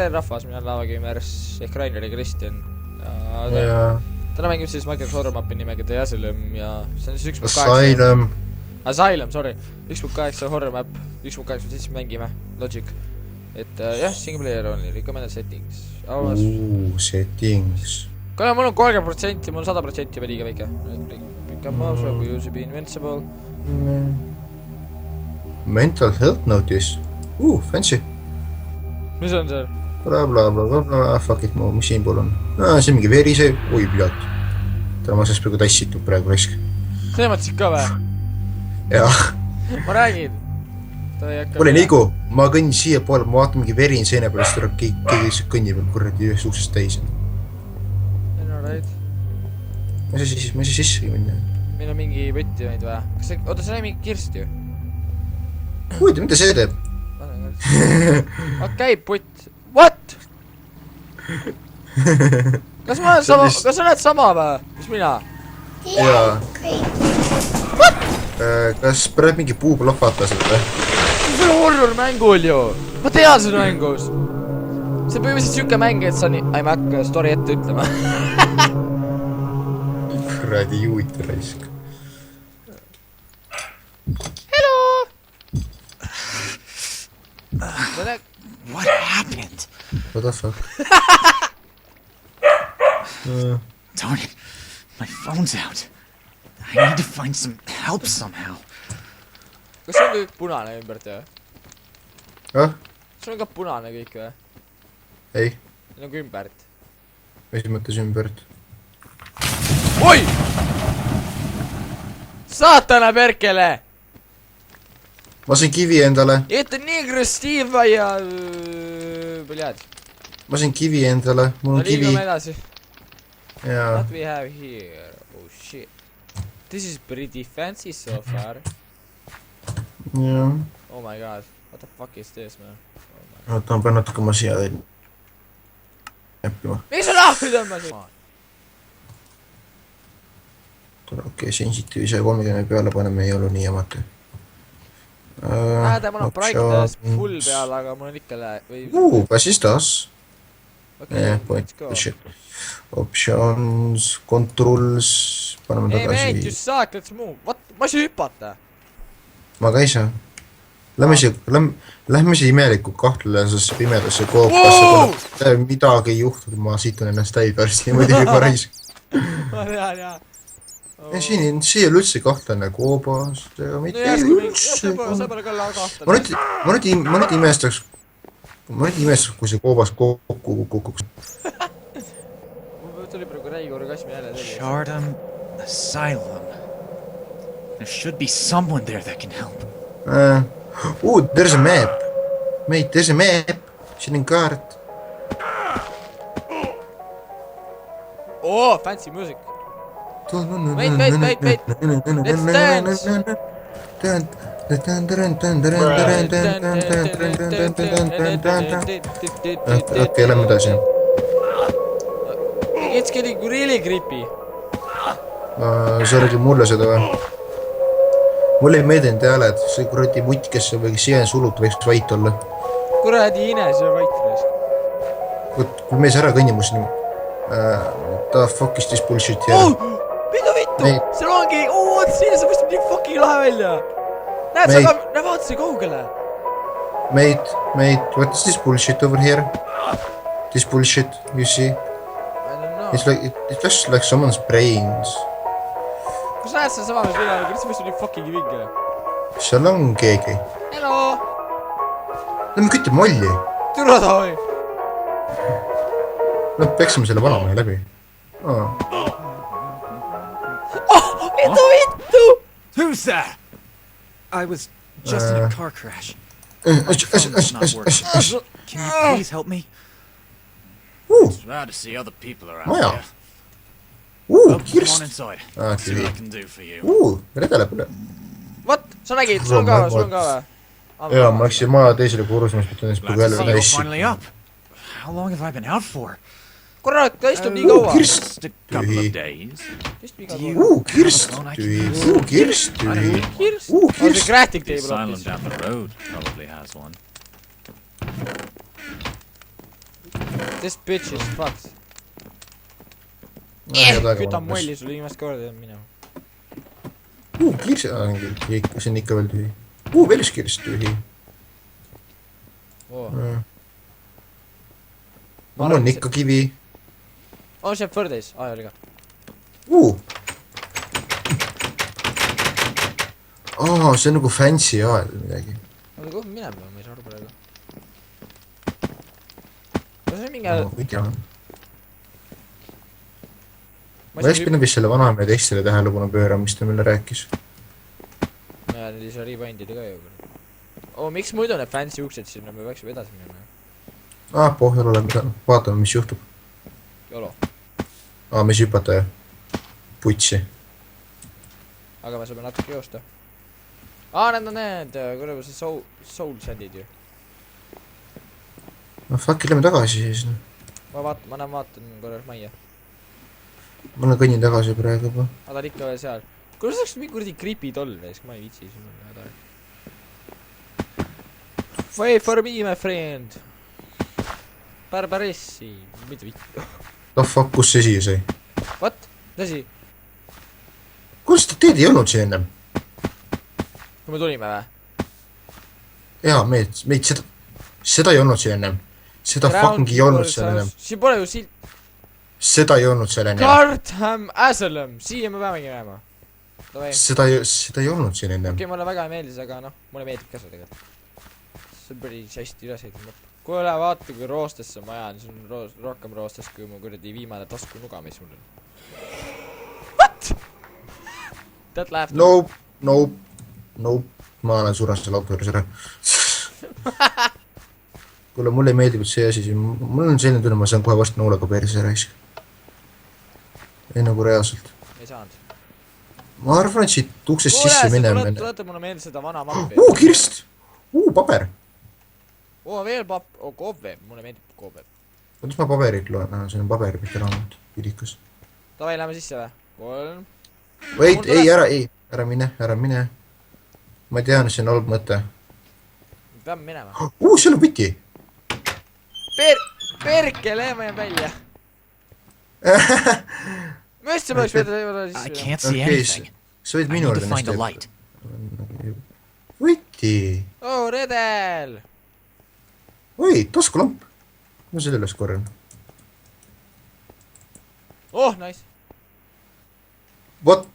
tere rahvas, mina olen Lava Gamers ehk Rainer ja Kristjan. Täna mängime siis Minecraft Horror Mapi nimega The Asylum ja see on siis 1.8. Asylum, sorry. 1.8 Horror Map, 1.8 siis mängime, Logic. Et jah, single player only, recommended settings. Settings. Kuna mul on 30%, mul on 100% juba liiga väike. Become mouse, you should be invincible. Mental health notice. Fancy. Mis on see? Bla bla bla bla bla, fuck it, mis siin pool on? See on mingi verise, oi pilat. Täna ma saaks praegu tassitud praegu raisk. See mõtlesid ka või? Jah. Ma räägin. Ole liigu, ma kõnnin siia poole, ma vaatan mingi verin seene peal, siis tuleb keegi lihtsalt kõnni peal kuradi ühest uksest täis. Ma ei saa sissegi minna. Meil on mingi võtti meid vaja. Oota, see on mingi kirst ju? Huvitav, mida see teeb? Okei, putt. What? Kas ma olen sama, kas sa oled sama või? Mis mina? Jaa. Kas praegu mingi puu plahvatas või? See on horror mängul ju. Ma tean seda mängus. See on põhimõtteliselt siuke mäng, et sa nii... Ai, ma hakka story ette ütlema. Kuradi juuti raisk. Hello! What happened? What the fuck? Darn it. My phone's out. I need to find some help somehow. Kas see on kõik punane ümbert või? Ah? See on ka punane kõik või? Ei. See on ka ümbert. Mis mõttes ümbert? Oi! Saatana perkele! Ma sain kivi endale. Это негры Стива ja... Блядь. Ma sain kivi endale. Mul on kivi. Liigume edasi. Jaa. What we have here? Oh shit. This is pretty fancy so far. Jaa. Oh my god. What the fuck is this, man? Oota, ma pean natuke ma siia tein. Näppima. Miks sa lahku tõmbasid? Okei, sensitiivse 30 peale paneme, ei ole nii jamatu. Mul on brightness full peal, aga mul on ikka Kas siis taas? Okei, let's go. Options, controls, paneme Hey mate, tagasi. you suck, let's move. What? Ma ei saa hüpata. Ma ka ei saa. Lähme see imeliku kahtlasesse pimedasse koopasse, midagi ei juhtud, ma situn ennast täipärast niimoodi juba raisk. Ma tean, jaa. Siin ei ole üldse kahtlane koobas, ega mitte üldse. Sa pole ka kahtlane. Ma nüüd imestaks, kui see koobas kokku kukuks. Mul tuli praegu räigur kasmi jälle tegi. Shardam Asylum. There should be someone there that can help. There's a map. Mate, there's a map. Siin on kaart. Oh, fancy music. Wait. Let's dance. Okei, lähme edasi. It's getting really creepy. See oli mulle seda või? Mulle ei meedinud hääled, see kuradi mutt, kes või siia sulut võiks vait olla. Kuradi ines ja vaitnes. Kui mees ära kõnnimus nii... The fuck is this bullshit here? Mida vittu? Seal ongi... Oot, siin see võistab nii fucking lahe välja. Näed, sa ka vaatasid kaugele. Mate, what is this bullshit over here? This bullshit, you see? I don't know. It's just like someone's brains. Kus näed sa sama mees üle, aga see võistab nii fucking vinge. Seal on keegi. Hello! Lähme kütib molli. Türa taoi! Peksime selle vanamehe läbi. Vittu! Who's that? I was just in a car crash. My phone's not working. Can you please help me? It's rare to see other people around here. Come on Kirst. inside. See what I can do for you. Redele pole. What? Sa nägid? Sul on ka või? Jaa, ma läksin maja teisele korrusele, mis pidin Glad to see you're finally up. How long have I been out for? Kurat, ta istub nii kaua. Kirst Just a couple of days. Kirst tühi. Kirst tühi. Kirst? On see crafting The table asylum hoopis. down the road probably has one. This bitch is fucked. Küta molli sulle viimast korda minema. Kirsi, see on ikka veel tühi. Veel üks kirst tühi. Mul on ikka kivi. See on Fõrdeis, oli ka. See on nagu fancy aed või midagi. Oota, kuhu minema, ma ei saa aru praegu. See on mingi... Ma oleks pidanud vist selle vanamehe teistele tähelepanu pöörama, mis ta meile rääkis. Ja, need ei saa rewindida ka ju. Miks muidu need fancy uksed sinna, me peaksime edasi minna? Pohjal oleme, vaatame, mis juhtub. Jolo. Mis hüpata ja putsi. Aga me saame natuke joosta. Need on need, kurva see soul sandid ju. Fuck, lähme tagasi siis. Ma vaatan korra majja. Ma olen kõnnin tagasi praegu juba. Ta on ikka veel seal. Kuidas oleks mingi kurdi creepy toll vees, ma ei viitsi siin. Wait for me, my friend. Barbaressi. Mitte vitt. The fuck, kus see siia sai? What? Mis asi? Kuidas ta teed ei olnud siin ennem? Kui me tulime või? Jaa, meid seda ei olnud siin ennem. Seda fucking ei olnud seal ennem. Siin pole ju silt. Seda ei olnud seal ennem. Gartham Asylum. Siia me peamegi jääma. Seda ei olnud siin ennem. Okei, mulle väga ei meeldis, aga mulle meeldib ka seda tegelikult. See on päris hästi üles heitud. Kuule, vaata kui roostesse ma jään. See on rohkem roostes kui mu kuradi viimane tasku nuga, mis mul on. What? That laughed. Nope. Ma olen suranud selle auto juures ära. Kuule, mulle ei meeldib see asi siin. Mul on selline tunne, ma saan kohe vastu noolega perse raisk. Ei nagu reaalselt. Ei saanud. Ma arvan, et siit uksest sisse minema. Tuleta mulle meelde seda vana mappi. Kirst! Paber! Veel koobweb. Mulle meeldib koobweb. Kuidas ma paberit loen? See on paber, mitte raamat. Pidikas. Tavai, lähme sisse või? 3. Wait, ära mine. Ma tean, see on halb mõte. Peame minema. Seal on piti! Perkele, ma jään välja. Ma just võiks veeda sisse. I can't see anything. Sa võid I minu need juurde to find a light. Võiti! Redel! Oi, taskulamp. Ma selle üles korran. Nice. What?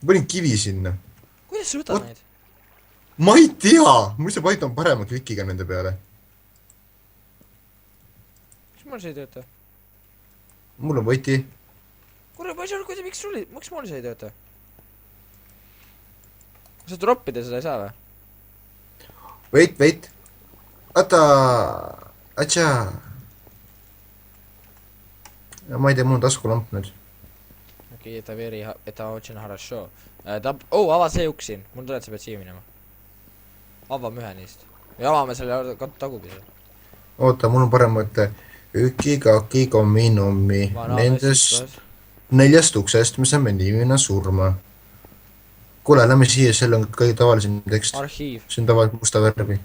Panin kivi sinna. Kuidas sa võtad neid? Ma ei tea! Mul see pait on parema klikiga nende peale. Miks mul see ei tööta? Mul on võiti. Kuule, ma ei saa aru, miks mul see ei tööta? Sa droppida seda ei saa või? Wait. Atša. Ma ei tea, mul on taskulamp nüüd. Okei, это очень хорошо. Ava see uks siin. Mul tuleb, sa pead siia minema. Avame ühe neist. Või avame selle tagupise. Oota, mul on parem mõte. Üki-kaki kominumi. Nendest 4 uksest me saame nimina surma. Kuule, lähme siia, seal on kõige tavalisem tekst. Arhiiv. See on tavaliselt musta värvi.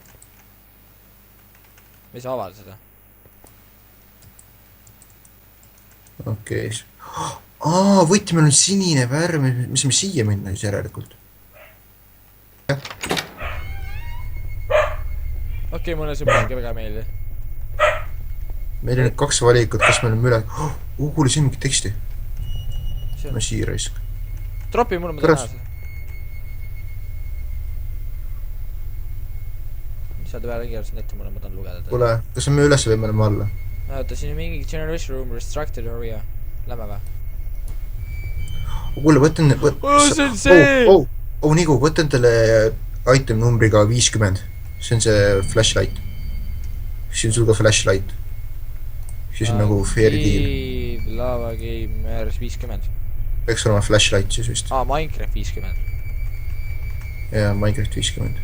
Me ei saa avada seda. Okei. Võti, meil on sinine värv, me saame siia minna siis järelikult. Okei, mulle see mõngi väga meeldi. Meil on 2 valikut, kas meil on üle... Kuule, siin mingit teksti. Ma siia raisk. Tropi mulle ma täna seda. Mis sa peale kirjasin ette mulle, ma tahan lugeda. Kuule, kas me üles või me oleme alla? Oota, siin on mingi generation room, restricted area. Lähme või? Kuule, võtan... see on see! Nigu, võtan teile item numbriga 50. See on see flashlight. Siin on sul ka flashlight. Siis on nagu fair deal. Lava Gamers 50. Peaks olema flashlight siis vist. Minecraft 50. Jaa, Minecraft 50.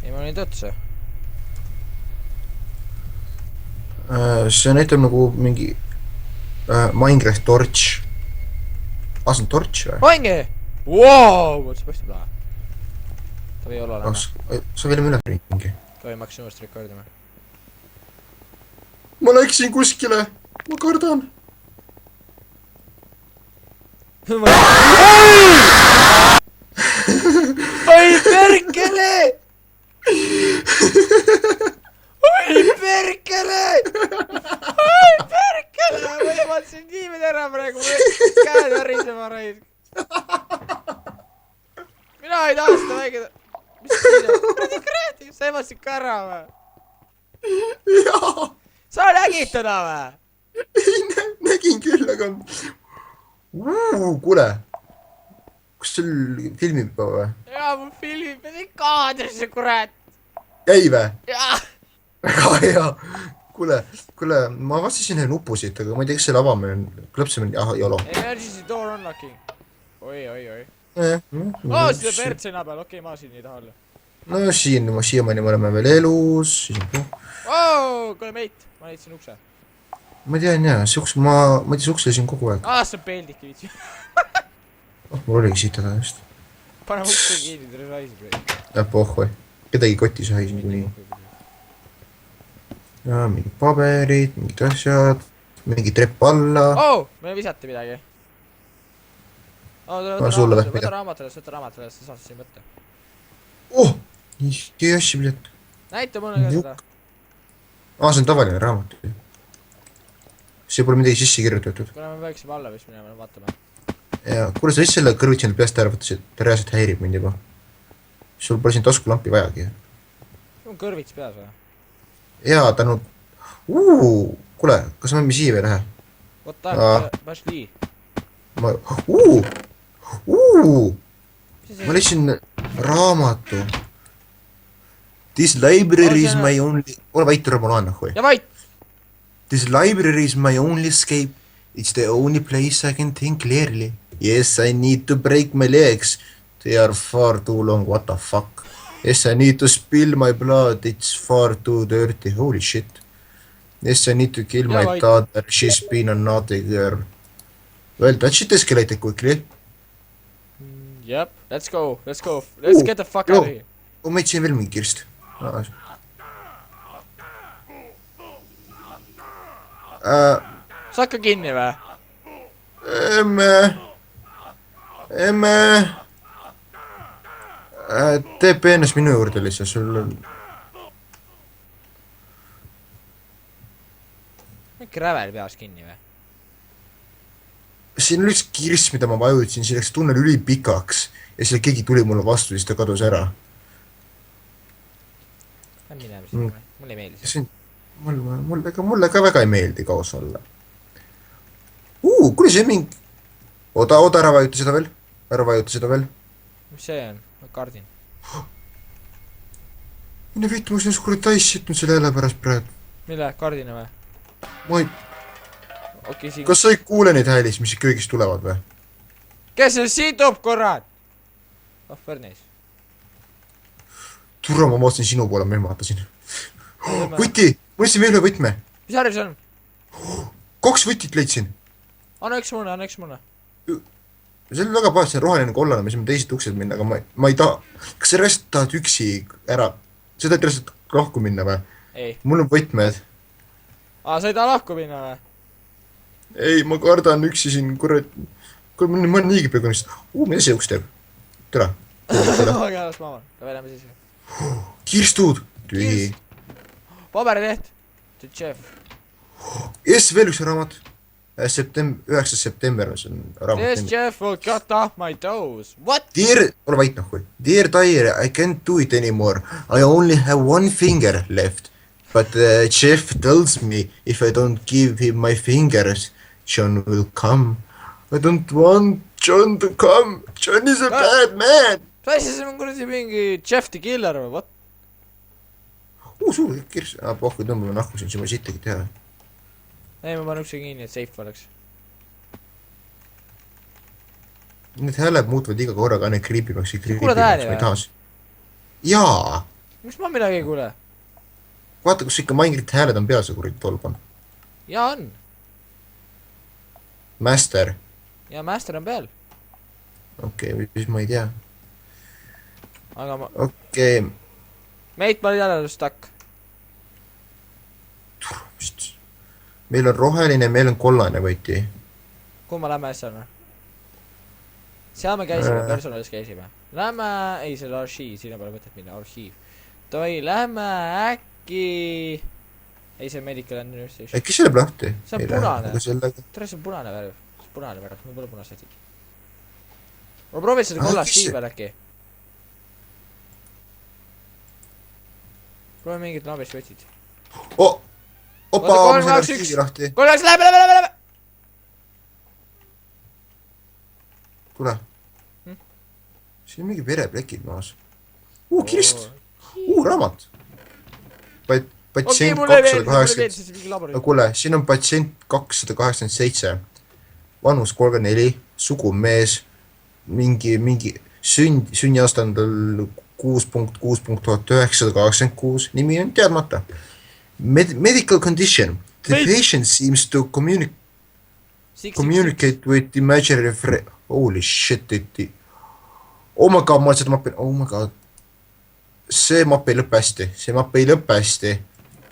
Ei, ma olin tõtse. See näitab nagu mingi Minecraft torch. See on torch või? Mange! Wow! What's supposed to be? Ta või ei ole olema. Sa veel üle ringi. tohi ma hakkasin uuesti rekordima. ma läksin kuskile, ma kardan. oi perkele! oi perkele! oi perkele! ma jõudsin kiimed ära praegu, mul käed värisema raisk. mina ei taha seda mängida. mis siin on? kuradi, sa jõudsid ka ära või? jaa. sa nägid teda või? ei, nägin küll, aga... kuule. Kus sul filmib juba või? jaa, mul filmib, ma teen kaadrisse, kurat. Jäi või? jaa. väga hea. kuule, ma avastasin ühe nupu siit, aga ma ei tea, kas selle avamine on... klõpsamine, jah, jolo. Emergency door unlocking. oi. seda verd seina peal, okei, ma siin ei taha olla. no siiamaani me oleme veel elus. kuule meit, ma leidsin ukse. ma tean jah, see uks, ma sukslesin kogu aeg. see on peeldikki viitsi. mul oligi siit taga just. paneme ukse kinni, tere raisib või. pohhu, kedagi kotis hais niikuinii. ja mingid paberid, mingid asjad, mingi trepp alla. me visati midagi. võta raamat üles, sa saad siin võtta. nii asja pilet. näita mulle ka seda. see on tavaline raamat. see pole midagi sisse kirjutatud. kuna me peaksime alla vist minema, vaatame. ja kuule, sa vist selle kõrvitsi enda peast ära võtasid, ta reaalselt häirib mind juba. sul pole siin taskulampi vajagi. sul on kõrvits peas või? jaa, tänu... kuule, kas me siia või lähe? oota, Pashli. ma leidsin raamatu. This library is my only... ole vait, tuleb ma loen nahhu. ja vait! This library is my only escape. It's the only place I can think clearly. Yes, I need to break my legs. They are far too long, what the fuck. Yes, I need to spill my blood. It's far too dirty. Holy shit. Yes, I need to kill my daughter. She's been a naughty girl. Well, that shit escalated quickly. Yep, let's go. Let's get the fuck out of here. ma eitsin veel mingi kirst. sa hakka kinni või? emme. tee peenes minu juurde lihtsalt, sul on... äkki rävel peas kinni või? siin oli üks kirst, mida ma vajutasin, see läks tunnel ülipikaks ja siis keegi tuli mulle vastu, siis ta kadus ära. Mulle ei meeldi see. Mulle ka väga ei meeldi kaos olla. Kuule see mingi... Oota, ära vajuta seda veel. Mis see on? Ma kardin. Mine viitu, ma siin sulle täis siitnud selle jälle pärast praegu. Mille? Kardina või? Ma ei... Okay, siin... Kas sa ei kuule neid häälist, mis köögist tulevad või? Kes see situb, korrad? Fernis. Turra, ma vaatasin sinu poole, ma ehmatasin. Võti! Ma leidsin veel ühe võtme. Mis harv see on? 2 võtit leidsin. Anna üks mulle. See on väga paha, see on roheline kollane, me saame teised uksed minna, aga ma ei taha... Kas sa rest tahad üksi ära? Sa tahad rest lahku minna või? Ei. Mul on võtmed. Sa ei taha lahku minna või? Ei, ma kardan üksi siin, kurat... Ma olen niigi peaaegu nist... mida see uks teeb? Tere. Las ma avan, ta väljame siis. Kirstud! Tühi. Paberileht. The Chef. Yes, veel üks raamat. 9. september, see on raamat. This Chef will cut off my toes. What? Ole vait nahku. Dear Tyre, I can't do it anymore. I only have 1 finger left. But the chef tells me if I don't give him my fingers, John will come. I don't want John to come. John is a bad man. Sa asja, see on kuradi mingi Jeff the Killer või, what? Suur kirss. Pohku, tõmbame nahku siin, siis ma sittagi teha. Ei, ma panen ukse kinni, et safe oleks. Need hääled muutuvad iga korraga, aina creepimaks ja creepimaks. Kuuled hääli või? Jaa. Miks ma midagi ei kuule? Vaata, kus ikka Minecraft hääled on peal, see kuradi tolban. Jaa on. Master. Jaa, Master on peal. Okei, siis ma ei tea. Aga ma... Okei. Mate, ma olin jälle stuck. Meil on roheline, meil on kollane võti. Kuhu ma lähme asja on? Seal me käisime, personalis käisime. Lähme, ei see on arhiiv, sinna pole mõtet minna, arhiiv. Toi, lähme äkki... Ei see medical administration. Äkki see läheb lahti? See on punane. Tere, see on punane värv. See on punane värv, mul pole punast äkki. Ma proovin seda kollast siivel äkki. Proovin mingit naabist võtsid. Opa, ma sain arhiivi lahti. Kolmaks, lähme! Tule. Siin on mingi vereplekid maas. Kirst! Raamat! Patsient 280. Kuule, siin on patsient 287. Vanus 34, sugu mees, mingi sünniaasta on tal 6.6.1986, nimi on teadmata. Medical condition. The patient seems to communicate with imaginary friend. Holy shit, oh my god, ma seda mappi, oh my god. See mapp ei lõppe hästi.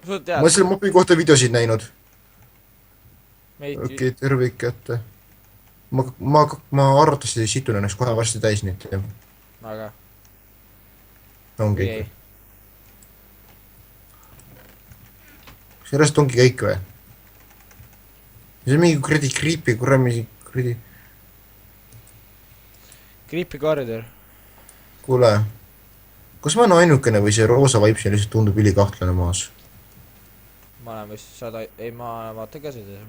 Ma selle mapi kohta videosid näinud. Okei, tervik ette. Ma arvatasin, et situn ennast kohe varsti täis nüüd. Aga. Ongi ikka. Sellest ongi kõik või? See on mingi kuradi creepy, kuradi. Creepy koridor. Kuule, kas ma olen ainukene või see roosa vaip siin lihtsalt tundub ülikahtlane maas? Ma olen vist saada, ei ma vaatan ka seda, ma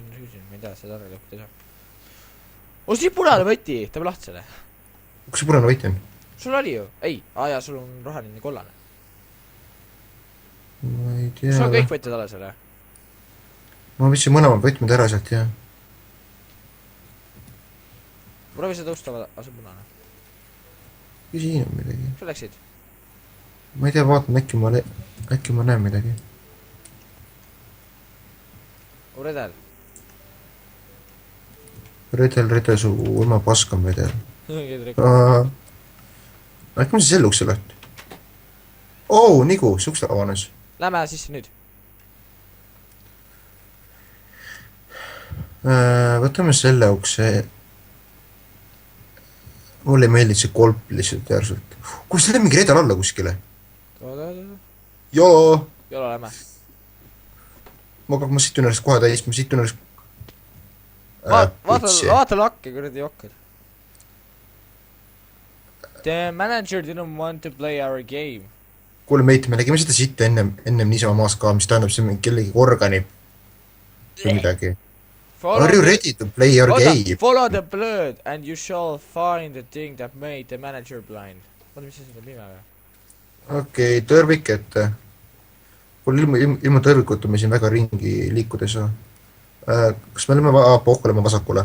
ei tea, seda ära lõput ei saa. Siin punane võti, teeb lahti selle. Kus see punane võti on? Sul oli ju, ei, jaa, sul on roheline kollane. Ma ei tea. Sul on kõik võtted alles selle. Ma võtsin mõlemad võtmed ära sealt, jah. Proovi seda ustava, see punane. Kui siin on midagi? Sul läksid? Ma ei tea, vaatan, äkki ma näen midagi. Redel. Redel, su ema pask on vedel. Äkki ma selle ukse lahti? Nigu, see uks avanes. Lähme sisse nüüd. Võtame selle ukse. Mulle ei meeldid see kolp lihtsalt järsult. Kus see on mingi redel alla kuskile? Joo! Jolo, lähme. Ma situn ennast kohe täis, ma situn ennast... Vaata lakke, kuradi jokkad. The manager didn't want to play our game. Kuule meit, me nägime seda sitta ennem niisama maas ka, mis tähendab see kellegi organi või midagi. Are you ready to play your game? Follow the blood and you shall find the thing that made the manager blind. Vaata, mis see seda pime või? Okei, tõrvik ette. Kuule ilma tõrvikuta me siin väga ringi liikuda ei saa. Kas me oleme vasakule?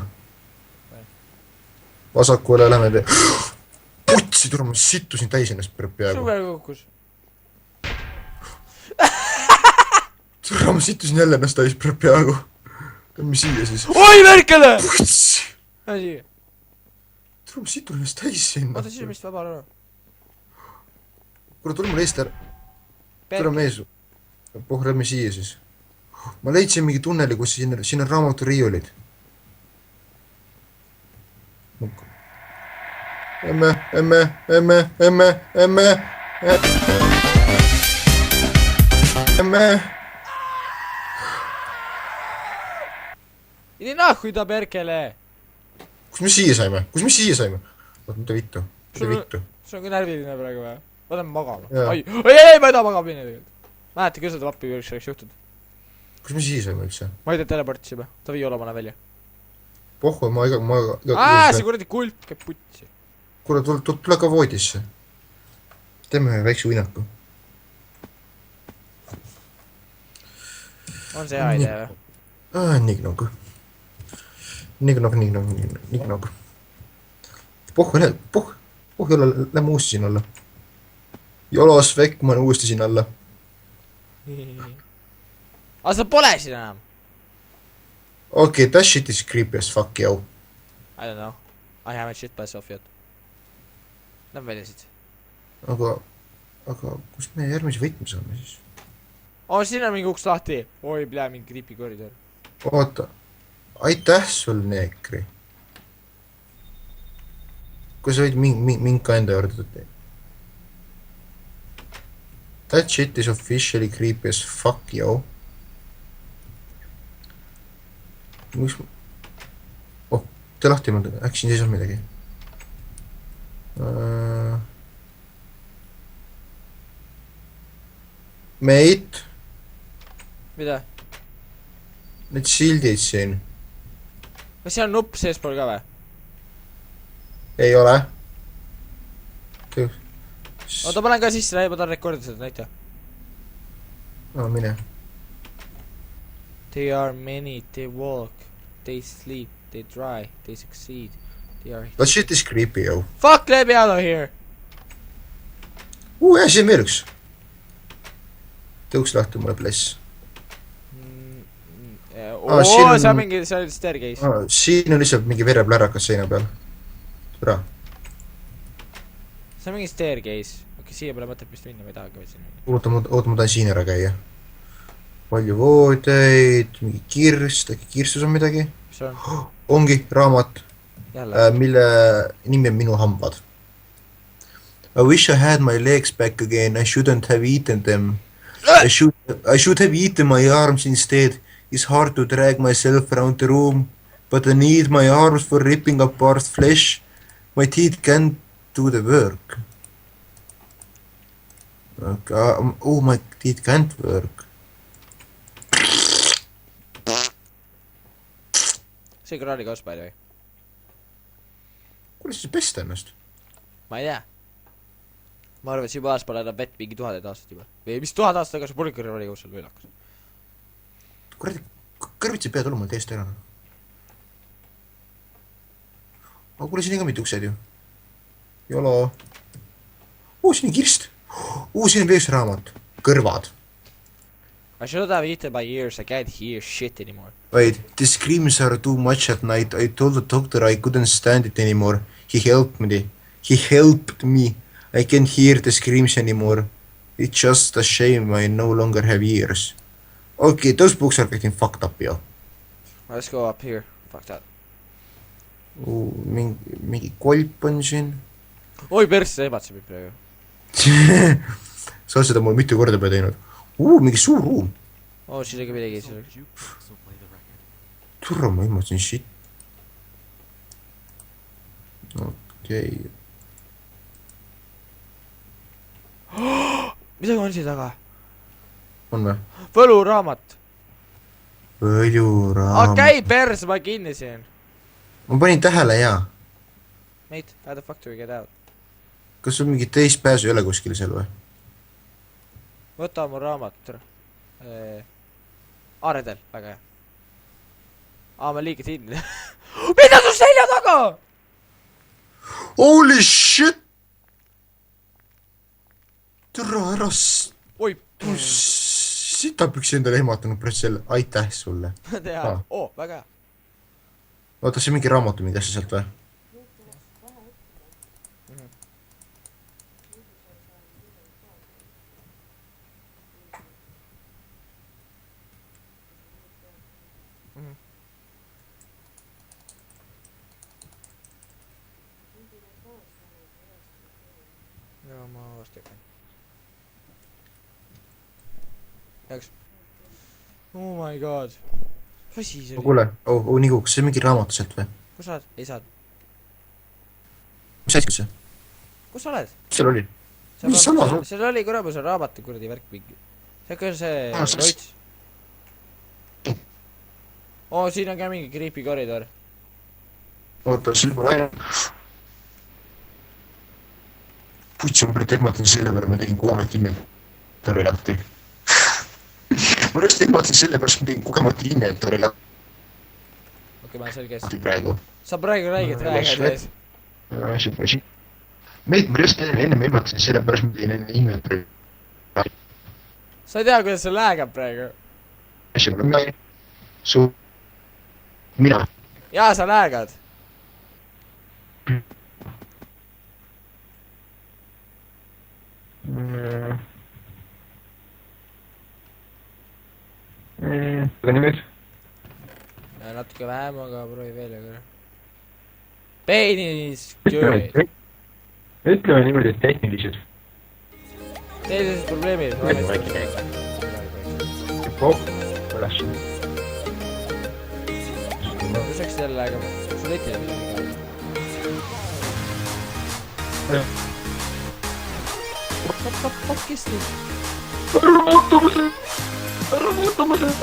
Vasakule lähme... Putsi, tule, ma situsin täis ennast peaaegu. Su veel kukkus. Tule, ma situsin jälle ennast täis peaaegu. Mis siia siis? Oi, Merkele! Putsi! Asi. Tule, ma situn ennast täis sinna. Oota, siis on vist vaba ära. Kuule, tule mul eest ära. Tule mees. Lähme siia siis. Ma leidsin mingi tunneli, kus siin on raamaturiiulid. Emme. Idi nahku ta Merkele! Kus me siia saime? Oot, mida vittu? See on ka närviline praegu või? Võtame magama. Ei, ma ei taha magama minna tegelikult. Mäletan küll seda vappi, kui oleks juhtud. Kus me siia saime üldse? Ma ei tea, teleportisime. Ta vii olema välja. Pohhu, ma see kuradi kult käib putsi. Kuule, tule ka voodisse. Teeme ühe väikse uinaku. On see hea idee või? Nignog. Pohhu, jolla, lähme uuesti siin alla. Jolos vekk, ma olen uuesti siin alla. Aga seda pole siin enam. Okay, that shit is creepy as fuck, yo. I don't know. I haven't shit myself yet. Lähme välja siit. Aga aga kus me järgmise võtme saame siis? Siin on mingi uks lahti. Oi, plää, mingi creepy koridor. Oota. Aitäh sul, neekri. Kui sa võid minka enda juurde tõtta? That shit is officially creepy as fuck, yo. Miks ma... Oh, tee lahti mõnda. Äkki siin sees on midagi. Mate. Mida? Need shieldid siin. Kas siin on nupp seespool ka või? Ei ole. Oota, panen ka sisse, ma tahan rekordida seda, näita. No, mine. They are many, they walk, they sleep, they dry, they succeed, they are... That shit is creepy, yo. Fuck, let me out of here! Jah, siin veel üks. Tõuks lahti mulle pless. See on mingi, see on staircase. Siin on lihtsalt mingi vereplärakas seina peal. Türa. See on mingi staircase. Okei, siia pole mõtet vist minna, ma ei tahagi või siin minna. Oota, ma tahan siin ära käia. Palju voodeid, mingi kirst, äkki kirstus on midagi? Mis on? Ongi raamat, Jälle. mille nimi on Minu hambad. I wish I had my legs back again, I shouldn't have eaten them. I should have eaten my arms instead. It's hard to drag myself around the room, but I need my arms for ripping apart flesh. My teeth can't do the work. Okay. Oh, my teeth can't work. See kraani kaus palju või? Kuidas siis pesta ennast? Ma ei tea. Ma arvan, et siin maas pole enam vett mingi 1000 aastat juba. Või mis 1000 aastat tagasi pole kraani kaus seal võilakas. Kuradi, kõrvitsi pead olema teest ära. Aga kuule, siin on ka mitu uksed ju. Jolo. Siin on kirst. Siin on veel üks raamat. Kõrvad. I should have eaten my ears, I can't hear shit anymore. Wait, the screams are too much at night. I told the doctor I couldn't stand it anymore. He helped me. I can't hear the screams anymore. It's just a shame I no longer have ears. Okay, those books are getting fucked up, yo. Let's go up here. Fuck that. Mingi kolp on siin. Oi, persse ebatse mind praegu. Sa oled seda mul mitu korda peale teinud. Mingi suur ruum. Siin on ka midagi seal. Turra, ma ilmasin shit. Okei. Midagi on siia taga. On või? Võluraamat. Võluraamat. Okei, pers, ma kinnisin. Ma panin tähele, jaa. Mate, how the fuck do we get out? Kas sul mingi teist pääsu ei ole kuskil seal või? Võta mu raamat. Redel, väga hea. Ma liiga tinni. Mida su selja taga? Holy shit! Türa ära Oi. sitapüksi endale ehmatanud pärast selle. Aitäh sulle. Tea. Väga hea. Oota, see mingi raamatu mingi asja sealt või? Ja ma vast jäkan. Jääks. Oh my god. Mis asi see oli? Kuule, Nigu, kas see on mingi raamatu sealt või? Kus sa oled? Ei saad. Mis asja see? Kus sa oled? Mis seal oli? Mis sama? Seal oli korra, see raamatu kuradi värk mingi. See on see roits. Siin on ka mingi creepy koridor. Oota, see on aina. Putsi, ma pärit ehmatasin selle peale, ma tegin kogemata inventory lahti. Ma pärast ehmatasin selle pärast, ma tegin kogemata inventory lahti. Okei, ma olen selges. Praegu. Sa praegu räägid ees. Meid, ma just enne ehmatasin selle pärast, ma tegin enne inventory lahti. Sa ei tea, kuidas see läägab praegu. Mina. Jaa, sa läägad. nimed? Natuke vähem, aga proovi veel, aga Penis good. Ütleme niimoodi, et tehnilised. Sellised probleemid. Üles. Kuseks jälle, aga sul eti on midagi. Pakkisti. Ära muutumused!